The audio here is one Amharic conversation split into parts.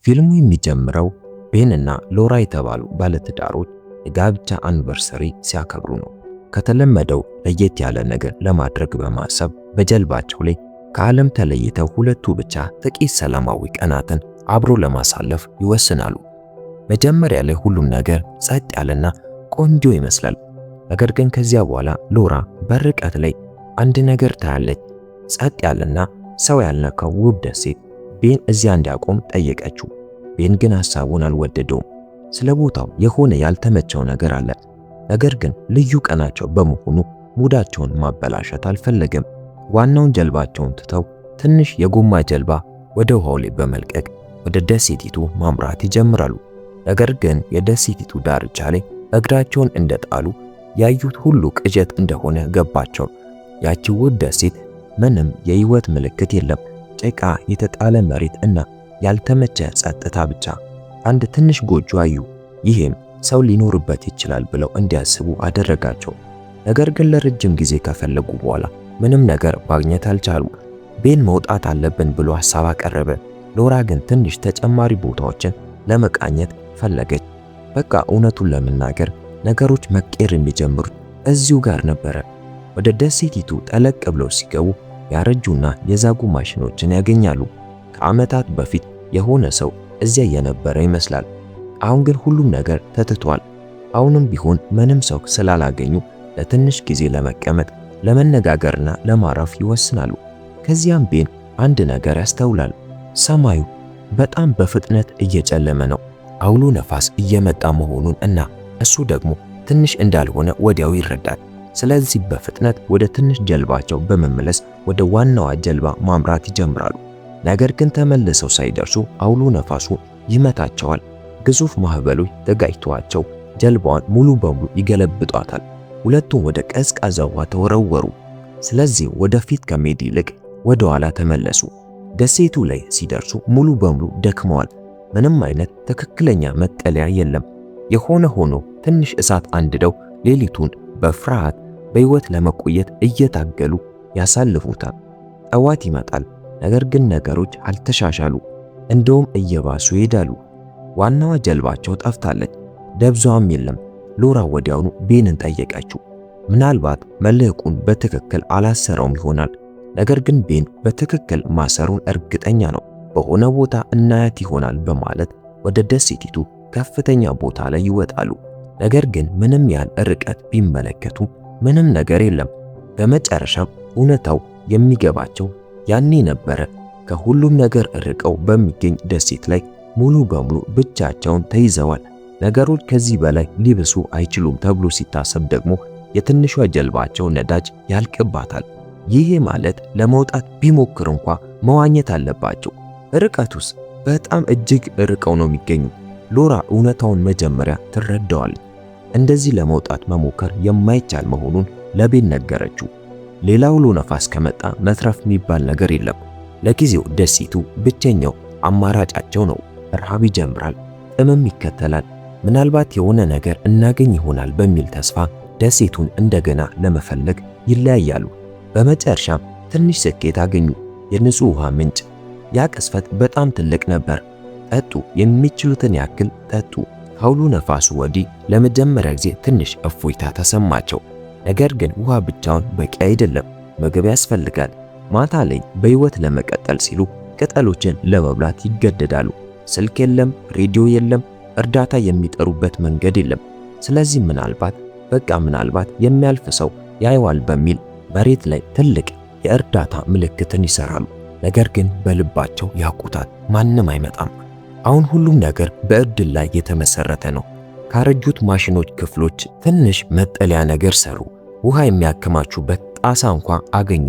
ፊልሙ የሚጀምረው ቤንና ሎራ የተባሉ ባለትዳሮች የጋብቻ አንቨርሰሪ ሲያከብሩ ነው። ከተለመደው ለየት ያለ ነገር ለማድረግ በማሰብ በጀልባቸው ላይ ከዓለም ተለይተው ሁለቱ ብቻ ጥቂት ሰላማዊ ቀናትን አብሮ ለማሳለፍ ይወስናሉ። መጀመሪያ ላይ ሁሉም ነገር ጸጥ ያለና ቆንጆ ይመስላል። ነገር ግን ከዚያ በኋላ ሎራ በርቀት ላይ አንድ ነገር ታያለች። ጸጥ ያለና ሰው ያልነካው ውብ ደሴት። ቤን እዚያ እንዲያቆም ጠየቀችው። ቤን ግን ሐሳቡን አልወደደውም። ስለ ቦታው የሆነ ያልተመቸው ነገር አለ። ነገር ግን ልዩ ቀናቸው በመሆኑ ሙዳቸውን ማበላሸት አልፈለገም። ዋናውን ጀልባቸውን ትተው ትንሽ የጎማ ጀልባ ወደ ውሃው ላይ በመልቀቅ ወደ ደሴቲቱ ማምራት ይጀምራሉ። ነገር ግን የደሴቲቱ ዳርቻ ላይ እግራቸውን እንደጣሉ ያዩት ሁሉ ቅዠት እንደሆነ ገባቸው። ያቺ ውብ ደሴት ምንም የህይወት ምልክት የለም። ጭቃ፣ የተጣለ መሬት እና ያልተመቸ ጸጥታ ብቻ። አንድ ትንሽ ጎጆ አዩ። ይህም ሰው ሊኖርበት ይችላል ብለው እንዲያስቡ አደረጋቸው። ነገር ግን ለረጅም ጊዜ ከፈለጉ በኋላ ምንም ነገር ማግኘት አልቻሉም። ቤን መውጣት አለብን ብሎ ሐሳብ አቀረበ። ሎራ ግን ትንሽ ተጨማሪ ቦታዎችን ለመቃኘት ፈለገች። በቃ እውነቱን ለመናገር ነገሮች መቀየር የሚጀምሩት እዚሁ ጋር ነበረ። ወደ ደሴቲቱ ጠለቅ ብለው ሲገቡ ያረጁና የዛጉ ማሽኖችን ያገኛሉ። ከዓመታት በፊት የሆነ ሰው እዚያ የነበረ ይመስላል። አሁን ግን ሁሉም ነገር ተትቷል። አሁንም ቢሆን ምንም ሰው ስላላገኙ ለትንሽ ጊዜ ለመቀመጥ ለመነጋገርና ለማረፍ ይወስናሉ። ከዚያም ቤን አንድ ነገር ያስተውላል። ሰማዩ በጣም በፍጥነት እየጨለመ ነው። አውሎ ነፋስ እየመጣ መሆኑን እና እሱ ደግሞ ትንሽ እንዳልሆነ ወዲያው ይረዳል። ስለዚህ በፍጥነት ወደ ትንሽ ጀልባቸው በመመለስ ወደ ዋናዋ ጀልባ ማምራት ይጀምራሉ። ነገር ግን ተመልሰው ሳይደርሱ አውሎ ነፋሱ ይመታቸዋል። ግዙፍ ማዕበሎች ተጋጭተዋቸው ጀልባዋን ሙሉ በሙሉ ይገለብጧታል። ሁለቱም ወደ ቀዝቃዛ ውሃ ተወረወሩ። ስለዚህ ወደፊት ከመሄድ ይልቅ ወደ ኋላ ተመለሱ። ደሴቱ ላይ ሲደርሱ ሙሉ በሙሉ ደክመዋል። ምንም አይነት ትክክለኛ መጠለያ የለም። የሆነ ሆኖ ትንሽ እሳት አንድደው ሌሊቱን በፍርሃት በሕይወት ለመቆየት እየታገሉ ያሳልፉታል። ጠዋት ይመጣል። ነገር ግን ነገሮች አልተሻሻሉ፣ እንደውም እየባሱ ይሄዳሉ። ዋናዋ ጀልባቸው ጠፍታለች፣ ደብዛዋም የለም። ሎራ ወዲያውኑ ቤንን ጠየቀችው። ምናልባት መልህቁን በትክክል አላሰረውም ይሆናል። ነገር ግን ቤን በትክክል ማሰሩን እርግጠኛ ነው። በሆነ ቦታ እናያት ይሆናል በማለት ወደ ደሴቲቱ ከፍተኛ ቦታ ላይ ይወጣሉ። ነገር ግን ምንም ያህል ርቀት ቢመለከቱ ምንም ነገር የለም። በመጨረሻም እውነታው የሚገባቸው ያኔ ነበረ። ከሁሉም ነገር ርቀው በሚገኝ ደሴት ላይ ሙሉ በሙሉ ብቻቸውን ተይዘዋል። ነገሮች ከዚህ በላይ ሊብሱ አይችሉም ተብሎ ሲታሰብ ደግሞ የትንሿ ጀልባቸው ነዳጅ ያልቅባታል። ይሄ ማለት ለመውጣት ቢሞክር እንኳ መዋኘት አለባቸው። ርቀቱስ በጣም እጅግ ርቀው ነው የሚገኙት። ሎራ እውነታውን መጀመሪያ ትረዳዋለች። እንደዚህ ለመውጣት መሞከር የማይቻል መሆኑን ለቤን ነገረችው። ሌላ አውሎ ነፋስ ከመጣ መትረፍ የሚባል ነገር የለም። ለጊዜው ደሴቱ ብቸኛው አማራጫቸው ነው። ረሃብ ይጀምራል፣ ጥምም ይከተላል። ምናልባት የሆነ ነገር እናገኝ ይሆናል በሚል ተስፋ ደሴቱን እንደገና ለመፈለግ ይለያያሉ። በመጨረሻም ትንሽ ስኬት አገኙ፣ የንጹህ ውሃ ምንጭ። ያ ቅስፈት በጣም ትልቅ ነበር። ጠጡ፣ የሚችሉትን ያክል ጠጡ። ከአውሎ ነፋሱ ወዲህ ለመጀመሪያ ጊዜ ትንሽ እፎይታ ተሰማቸው። ነገር ግን ውሃ ብቻውን በቂ አይደለም፣ ምግብ ያስፈልጋል። ማታ ላይ በሕይወት ለመቀጠል ሲሉ ቅጠሎችን ለመብላት ይገደዳሉ። ስልክ የለም፣ ሬዲዮ የለም፣ እርዳታ የሚጠሩበት መንገድ የለም። ስለዚህ ምናልባት የሚያልፍ ሰው ያየዋል በሚል መሬት ላይ ትልቅ የእርዳታ ምልክትን ይሰራሉ። ነገር ግን በልባቸው ያውቁታል፣ ማንም አይመጣም። አሁን ሁሉም ነገር በእድል ላይ የተመሰረተ ነው። ካረጁት ማሽኖች ክፍሎች ትንሽ መጠለያ ነገር ሰሩ። ውሃ የሚያከማቹበት ጣሳ እንኳ አገኙ።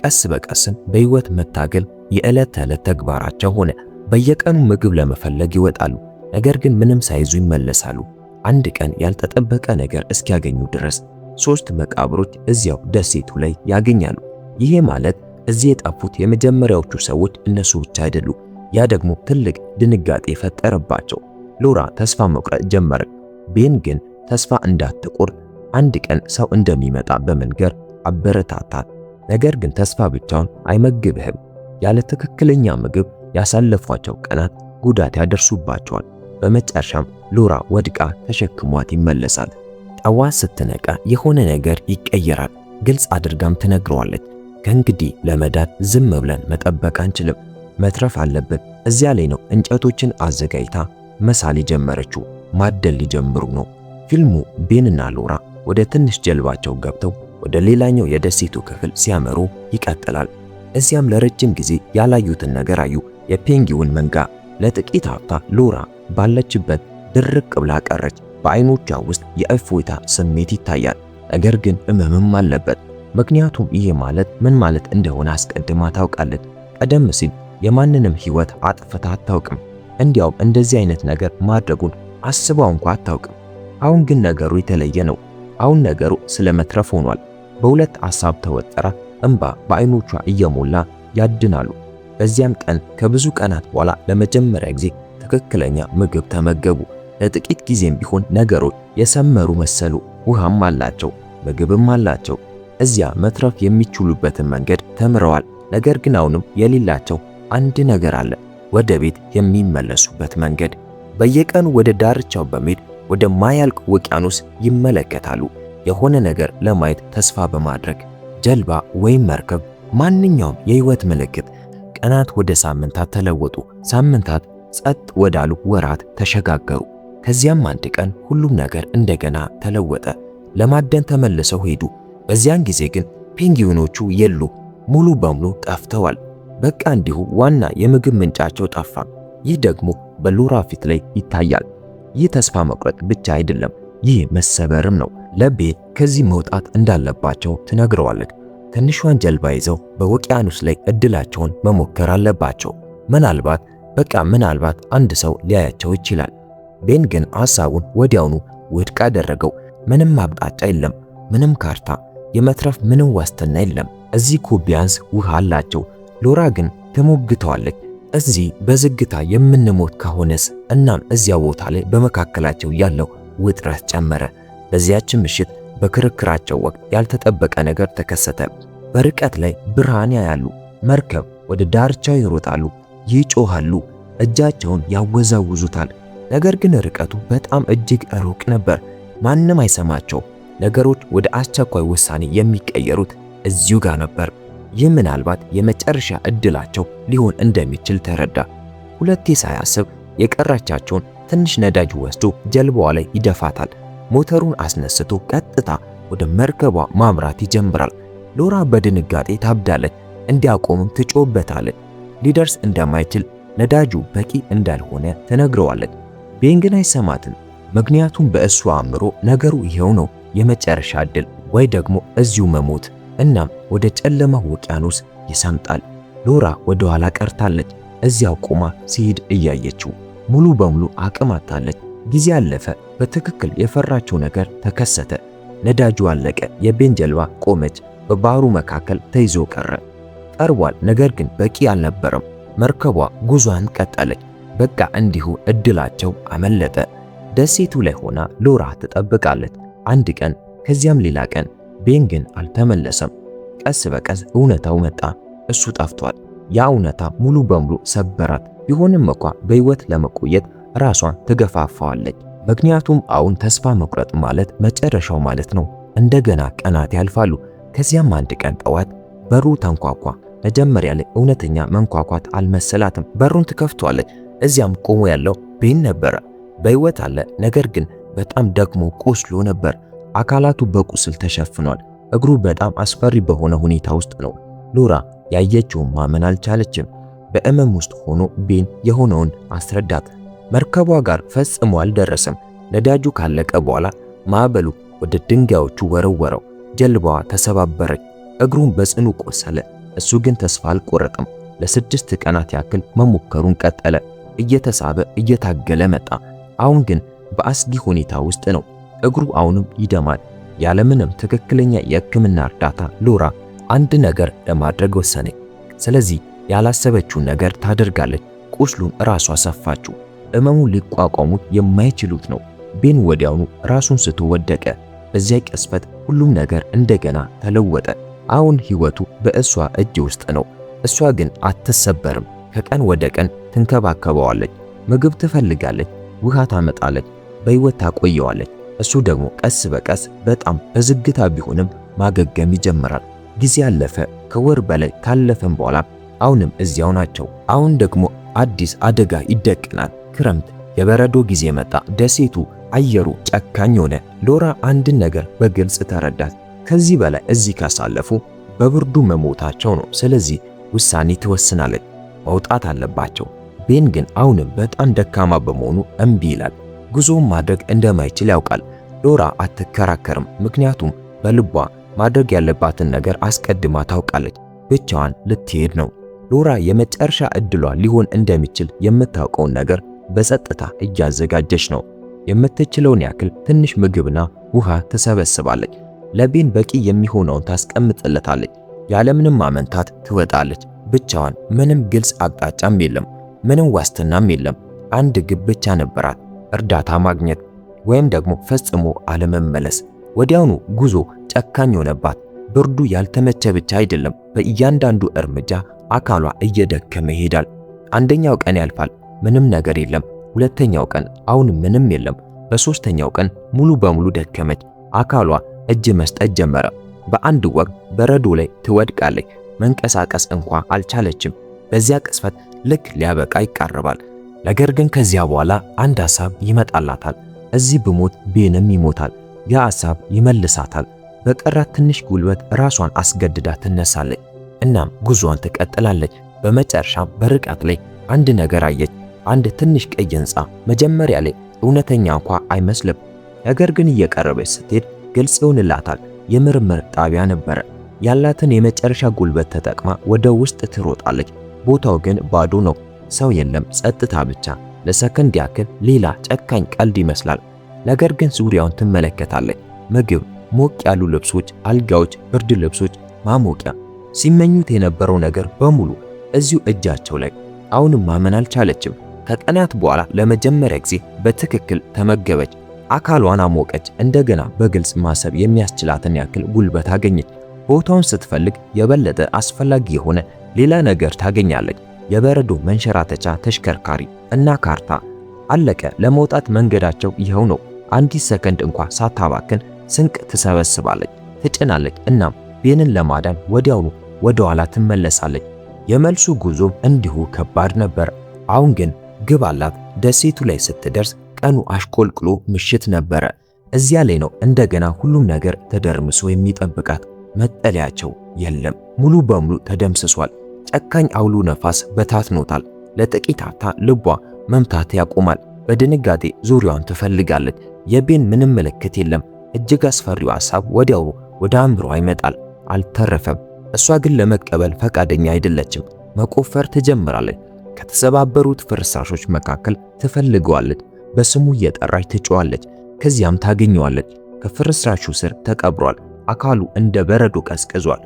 ቀስ በቀስም በሕይወት መታገል የዕለት ተዕለት ተግባራቸው ሆነ። በየቀኑ ምግብ ለመፈለግ ይወጣሉ፣ ነገር ግን ምንም ሳይዙ ይመለሳሉ። አንድ ቀን ያልተጠበቀ ነገር እስኪያገኙ ድረስ 3 መቃብሮች እዚያው ደሴቱ ላይ ያገኛሉ። ይሄ ማለት እዚህ የጠፉት የመጀመሪያዎቹ ሰዎች እነሱ ብቻ አይደሉም። ያ ደግሞ ትልቅ ድንጋጤ ፈጠረባቸው። ሎራ ተስፋ መቁረጥ ጀመረ። ቤን ግን ተስፋ እንዳትቆርጥ አንድ ቀን ሰው እንደሚመጣ በመንገር አበረታታት። ነገር ግን ተስፋ ብቻውን አይመግብህም። ያለ ትክክለኛ ምግብ ያሳለፏቸው ቀናት ጉዳት ያደርሱባቸዋል። በመጨረሻም ሎራ ወድቃ ተሸክሟት ይመለሳል። ጠዋት ስትነቃ የሆነ ነገር ይቀየራል። ግልጽ አድርጋም ትነግረዋለች። ከእንግዲህ ለመዳን ዝም ብለን መጠበቅ አንችልም፣ መትረፍ አለብን። እዚያ ላይ ነው እንጨቶችን አዘጋጅታ መሳል የጀመረችው። ማደል ሊጀምሩ ነው። ፊልሙ ቤንና ሎራ ወደ ትንሽ ጀልባቸው ገብተው ወደ ሌላኛው የደሴቱ ክፍል ሲያመሩ ይቀጥላል። እዚያም ለረጅም ጊዜ ያላዩትን ነገር አዩ። የፔንጊውን መንጋ። ለጥቂት አፍታ ሎራ ባለችበት ድርቅ ብላ ቀረች። በዓይኖቿ ውስጥ የእፎይታ ስሜት ይታያል። ነገር ግን ሕመምም አለበት። ምክንያቱም ይሄ ማለት ምን ማለት እንደሆነ አስቀድማ ታውቃለች። ቀደም ሲል የማንንም ሕይወት አጥፍታ አታውቅም። እንዲያውም እንደዚህ አይነት ነገር ማድረጉን አስባው እንኳ አታውቅም። አሁን ግን ነገሩ የተለየ ነው። አሁን ነገሩ ስለ መትረፍ ሆኗል። በሁለት ሐሳብ ተወጠራ። እንባ በዓይኖቿ እየሞላ ያድናሉ። በዚያም ቀን ከብዙ ቀናት በኋላ ለመጀመሪያ ጊዜ ትክክለኛ ምግብ ተመገቡ። ለጥቂት ጊዜም ቢሆን ነገሮች የሰመሩ መሰሉ። ውሃም አላቸው፣ ምግብም አላቸው። እዚያ መትረፍ የሚችሉበትን መንገድ ተምረዋል። ነገር ግን አሁንም የሌላቸው አንድ ነገር አለ፣ ወደ ቤት የሚመለሱበት መንገድ። በየቀኑ ወደ ዳርቻው በመሄድ ወደ ማያልቅ ውቅያኖስ ይመለከታሉ። የሆነ ነገር ለማየት ተስፋ በማድረግ ጀልባ ወይም መርከብ፣ ማንኛውም የህይወት ምልክት። ቀናት ወደ ሳምንታት ተለወጡ። ሳምንታት ጸጥ ወዳሉ ወራት ተሸጋገሩ። ከዚያም አንድ ቀን ሁሉም ነገር እንደገና ተለወጠ። ለማደን ተመልሰው ሄዱ። በዚያን ጊዜ ግን ፔንጊኖቹ የሉ፣ ሙሉ በሙሉ ጠፍተዋል። በቃ እንዲሁ ዋና የምግብ ምንጫቸው ጠፋ። ይህ ደግሞ በሎራ ፊት ላይ ይታያል። ይህ ተስፋ መቁረጥ ብቻ አይደለም፣ ይህ መሰበርም ነው። ለቤን ከዚህ መውጣት እንዳለባቸው ትነግረዋለች። ትንሿን ጀልባ ይዘው በውቅያኖስ ላይ እድላቸውን መሞከር አለባቸው። ምናልባት አንድ ሰው ሊያያቸው ይችላል። ቤን ግን ሐሳቡን ወዲያውኑ ውድቅ አደረገው። ምንም አቅጣጫ የለም፣ ምንም ካርታ፣ የመትረፍ ምንም ዋስትና የለም። እዚህ እኮ ቢያንስ ውሃ አላቸው። ሎራ ግን ትሞግተዋለች። እዚህ በዝግታ የምንሞት ከሆነስ? እናም እዚያ ቦታ ላይ በመካከላቸው ያለው ውጥረት ጨመረ። በዚያች ምሽት በክርክራቸው ወቅት ያልተጠበቀ ነገር ተከሰተ። በርቀት ላይ ብርሃን ያያሉ። መርከብ ወደ ዳርቻው ይሮጣሉ፣ ይጮሃሉ፣ እጃቸውን ያወዛውዙታል። ነገር ግን ርቀቱ በጣም እጅግ ሩቅ ነበር። ማንም አይሰማቸው። ነገሮች ወደ አስቸኳይ ውሳኔ የሚቀየሩት እዚሁ ጋር ነበር። ይህ ምናልባት የመጨረሻ እድላቸው ሊሆን እንደሚችል ተረዳ። ሁለቴ ሳያስብ የቀራቻቸውን ትንሽ ነዳጅ ወስዶ ጀልባዋ ላይ ይደፋታል። ሞተሩን አስነስቶ ቀጥታ ወደ መርከቧ ማምራት ይጀምራል። ሎራ በድንጋጤ ታብዳለች። እንዲያቆምም ትጮህበታለች። ሊደርስ እንደማይችል ነዳጁ በቂ እንዳልሆነ ትነግረዋለች። ቤን ግን አይሰማትም። ምክንያቱም በእሱ አእምሮ ነገሩ ይሄው ነው፣ የመጨረሻ እድል ወይ ደግሞ እዚሁ መሞት። እናም ወደ ጨለማ ውቅያኖስ ይሰምጣል። ሎራ ወደ ኋላ ቀርታለች። እዚያው ቆማ ሲሄድ እያየችው ሙሉ በሙሉ አቅም አጣለች። ጊዜ አለፈ። በትክክል የፈራችው ነገር ተከሰተ። ነዳጁ አለቀ። የቤን ጀልባ ቆመች። በባህሩ መካከል ተይዞ ቀረ። ቀርቧል፣ ነገር ግን በቂ አልነበረም። መርከቧ ጉዟን ቀጠለች። በቃ እንዲሁ እድላቸው አመለጠ። ደሴቱ ላይ ሆና ሎራ ትጠብቃለች። አንድ ቀን፣ ከዚያም ሌላ ቀን። ቤን ግን አልተመለሰም። ቀስ በቀስ እውነታው መጣ። እሱ ጠፍቷል። ያ እውነታ ሙሉ በሙሉ ሰበራት። ቢሆንም እንኳ በሕይወት ለመቆየት ራሷን ትገፋፋዋለች። ምክንያቱም አሁን ተስፋ መቁረጥ ማለት መጨረሻው ማለት ነው። እንደገና ቀናት ያልፋሉ። ከዚያም አንድ ቀን ጠዋት በሩ ተንኳኳ። መጀመሪያ ላይ እውነተኛ መንኳኳት አልመሰላትም። በሩን ትከፍቷለች። እዚያም ቆሞ ያለው ቤን ነበረ። በሕይወት አለ፣ ነገር ግን በጣም ደክሞ ቆስሎ ነበር። አካላቱ በቁስል ተሸፍኗል። እግሩ በጣም አስፈሪ በሆነ ሁኔታ ውስጥ ነው። ሎራ ያየችውን ማመን አልቻለችም። በእመም ውስጥ ሆኖ ቤን የሆነውን አስረዳት። መርከቧ ጋር ፈጽሞ አልደረሰም። ነዳጁ ካለቀ በኋላ ማዕበሉ ወደ ድንጋዮቹ ወረወረው። ጀልባዋ ተሰባበረች። እግሩን በጽኑ ቆሰለ። እሱ ግን ተስፋ አልቆረጠም። ለ6 ቀናት ያክል መሞከሩን ቀጠለ። እየተሳበ እየታገለ መጣ። አሁን ግን በአስጊ ሁኔታ ውስጥ ነው። እግሩ አሁንም ይደማል። ያለምንም ትክክለኛ የሕክምና እርዳታ ሎራ አንድ ነገር ለማድረግ ወሰነች። ስለዚህ ያላሰበችውን ነገር ታደርጋለች። ቁስሉን ራሷ ሰፋችው። እመሙን ሊቋቋሙት የማይችሉት ነው። ቤን ወዲያውኑ ራሱን ስቶ ወደቀ። በዚያ ቅጽበት ሁሉም ነገር እንደገና ተለወጠ። አሁን ሕይወቱ በእሷ እጅ ውስጥ ነው። እሷ ግን አትሰበርም። ከቀን ወደ ቀን ትንከባከበዋለች። ምግብ ትፈልጋለች፣ ውሃ ታመጣለች፣ በህይወት ታቆየዋለች። እሱ ደግሞ ቀስ በቀስ በጣም በዝግታ ቢሆንም ማገገም ይጀምራል። ጊዜ አለፈ። ከወር በላይ ካለፈም በኋላ አሁንም እዚያው ናቸው። አሁን ደግሞ አዲስ አደጋ ይደቅናል። ክረምት፣ የበረዶ ጊዜ መጣ። ደሴቱ አየሩ ጨካኝ ሆነ። ሎራ አንድን ነገር በግልጽ ተረዳት። ከዚህ በላይ እዚህ ካሳለፉ በብርዱ መሞታቸው ነው። ስለዚህ ውሳኔ ትወስናለች። መውጣት አለባቸው። ቤን ግን አሁንም በጣም ደካማ በመሆኑ እምቢ ይላል። ጉዞውን ማድረግ እንደማይችል ያውቃል። ሎራ አትከራከርም፣ ምክንያቱም በልቧ ማድረግ ያለባትን ነገር አስቀድማ ታውቃለች። ብቻዋን ልትሄድ ነው። ሎራ የመጨረሻ እድሏ ሊሆን እንደሚችል የምታውቀውን ነገር በጸጥታ እያዘጋጀች ነው። የምትችለውን ያክል ትንሽ ምግብና ውሃ ትሰበስባለች። ለቤን በቂ የሚሆነውን ታስቀምጥለታለች። ያለምንም ማመንታት ትወጣለች። ብቻዋን፣ ምንም ግልጽ አቅጣጫም የለም፣ ምንም ዋስትናም የለም። አንድ ግብ ብቻ ነበራት፣ እርዳታ ማግኘት ወይም ደግሞ ፈጽሞ አለመመለስ። ወዲያውኑ ጉዞ ጨካኝ ሆነባት። ብርዱ ያልተመቸ ብቻ አይደለም፣ በእያንዳንዱ እርምጃ አካሏ እየደከመ ይሄዳል። አንደኛው ቀን ያልፋል፣ ምንም ነገር የለም። ሁለተኛው ቀን አሁን ምንም የለም። በሶስተኛው ቀን ሙሉ በሙሉ ደከመች። አካሏ እጅ መስጠት ጀመረ። በአንድ ወቅት በረዶ ላይ ትወድቃለች። መንቀሳቀስ እንኳ አልቻለችም። በዚያ ቅጽበት ልክ ሊያበቃ ይቃረባል። ነገር ግን ከዚያ በኋላ አንድ ሐሳብ ይመጣላታል። እዚህ ብሞት ቤንም ይሞታል። ያ ሐሳብ ይመልሳታል። በቀራት ትንሽ ጉልበት ራሷን አስገድዳ ትነሳለች። እናም ጉዞዋን ትቀጥላለች። በመጨረሻም በርቀት ላይ አንድ ነገር አየች። አንድ ትንሽ ቀይ ሕንፃ። መጀመሪያ ላይ እውነተኛ እንኳ አይመስልም። ነገር ግን እየቀረበች ስትሄድ ግልጽ ይሆንላታል። የምርምር ጣቢያ ነበረ። ያላትን የመጨረሻ ጉልበት ተጠቅማ ወደ ውስጥ ትሮጣለች። ቦታው ግን ባዶ ነው። ሰው የለም፣ ጸጥታ ብቻ። ለሰከንድ ያክል ሌላ ጨካኝ ቀልድ ይመስላል። ነገር ግን ዙሪያውን ትመለከታለች። ምግብ፣ ሞቅ ያሉ ልብሶች፣ አልጋዎች፣ ብርድ ልብሶች፣ ማሞቂያ። ሲመኙት የነበረው ነገር በሙሉ እዚሁ እጃቸው ላይ። አሁንም ማመን አልቻለችም። ከቀናት በኋላ ለመጀመሪያ ጊዜ በትክክል ተመገበች። አካሏን አሞቀች። እንደገና በግልጽ ማሰብ የሚያስችላትን ያክል ጉልበት አገኘች። ቦታውን ስትፈልግ የበለጠ አስፈላጊ የሆነ ሌላ ነገር ታገኛለች። የበረዶ መንሸራተቻ ተሽከርካሪ እና ካርታ። አለቀ። ለመውጣት መንገዳቸው ይኸው ነው። አንዲት ሰከንድ እንኳ ሳታባክን ስንቅ ትሰበስባለች፣ ትጭናለች። እናም ቤንን ለማዳን ወዲያውኑ ወደ ኋላ ትመለሳለች። የመልሱ ጉዞም እንዲሁ ከባድ ነበር። አሁን ግን ግብ አላት። ደሴቱ ላይ ስትደርስ ቀኑ አሽቆልቅሎ ምሽት ነበረ። እዚያ ላይ ነው እንደገና ሁሉም ነገር ተደርምሶ የሚጠብቃት። መጠለያቸው የለም፣ ሙሉ በሙሉ ተደምስሷል። ጨካኝ አውሎ ነፋስ በታትኖታል። ለጥቂት አፍታ ልቧ መምታት ያቆማል። በድንጋጤ ዙሪያዋን ትፈልጋለች። የቤን ምንም ምልክት የለም። እጅግ አስፈሪው ሐሳብ ወዲያው ወደ አእምሮዋ ይመጣል። አልተረፈም። እሷ ግን ለመቀበል ፈቃደኛ አይደለችም። መቆፈር ትጀምራለች። ከተሰባበሩት ፍርስራሾች መካከል ትፈልገዋለች። በስሙ እየጠራች ትጮዋለች። ከዚያም ታገኘዋለች። ከፍርስራሹ ስር ተቀብሯል። አካሉ እንደ በረዶ ቀዝቅዟል።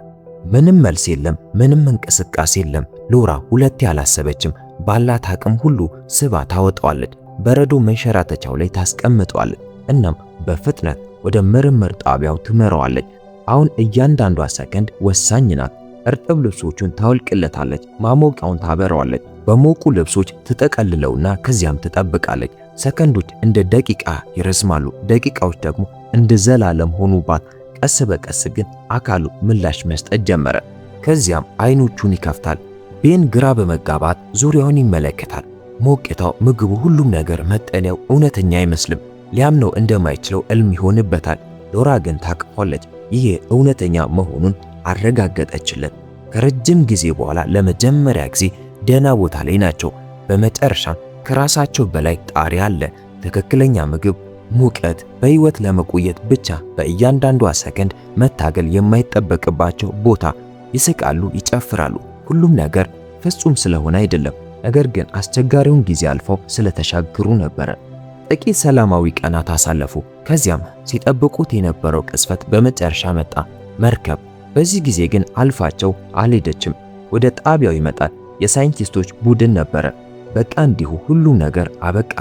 ምንም መልስ የለም። ምንም እንቅስቃሴ የለም። ሎራ ሁለቴ አላሰበችም። ባላት አቅም ሁሉ ስባ ታወጣዋለች። በረዶ መንሸራተቻው ላይ ታስቀምጠዋለች። እናም በፍጥነት ወደ ምርምር ጣቢያው ትመራዋለች። አሁን እያንዳንዷ ሰከንድ ወሳኝ ናት። እርጥብ ልብሶቹን ታወልቅለታለች። ማሞቂያውን ታበራዋለች። በሞቁ ልብሶች ትጠቀልለውና ከዚያም ትጠብቃለች። ሰከንዶች እንደ ደቂቃ ይረዝማሉ። ደቂቃዎች ደግሞ እንደ ዘላለም ሆኑባት። ቀስ በቀስ ግን አካሉ ምላሽ መስጠት ጀመረ። ከዚያም አይኖቹን ይከፍታል። ቤን ግራ በመጋባት ዙሪያውን ይመለከታል። ሞቅታው፣ ምግቡ፣ ሁሉም ነገር መጠለያው እውነተኛ አይመስልም። ሊያምነው እንደማይችለው እልም ይሆንበታል። ሎራ ግን ታቅፏለች። ይሄ እውነተኛ መሆኑን አረጋገጠችለት። ከረጅም ጊዜ በኋላ ለመጀመሪያ ጊዜ ደህና ቦታ ላይ ናቸው። በመጨረሻም ከራሳቸው በላይ ጣሪያ አለ። ትክክለኛ ምግብ፣ ሙቀት፣ በህይወት ለመቆየት ብቻ በእያንዳንዷ ሰከንድ መታገል የማይጠበቅባቸው ቦታ። ይስቃሉ፣ ይጨፍራሉ። ሁሉም ነገር ፍጹም ስለሆነ አይደለም፣ ነገር ግን አስቸጋሪውን ጊዜ አልፈው ስለተሻገሩ ነበረ። ጥቂት ሰላማዊ ቀናት አሳለፉ። ከዚያም ሲጠብቁት የነበረው ቅጽበት በመጨረሻ መጣ። መርከብ። በዚህ ጊዜ ግን አልፋቸው አልሄደችም። ወደ ጣቢያው ይመጣል። የሳይንቲስቶች ቡድን ነበረ። በቃ እንዲሁ ሁሉም ነገር አበቃ።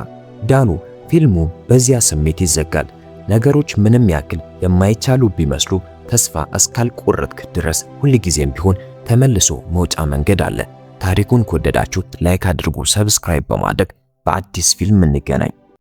ዳኑ። ፊልሙ በዚያ ስሜት ይዘጋል። ነገሮች ምንም ያክል የማይቻሉ ቢመስሉ ተስፋ እስካልቆረጥክ ድረስ ሁልጊዜም ቢሆን ተመልሶ መውጫ መንገድ አለ። ታሪኩን ከወደዳችሁት ላይክ አድርጉ። ሰብስክራይብ በማድረግ በአዲስ ፊልም እንገናኝ።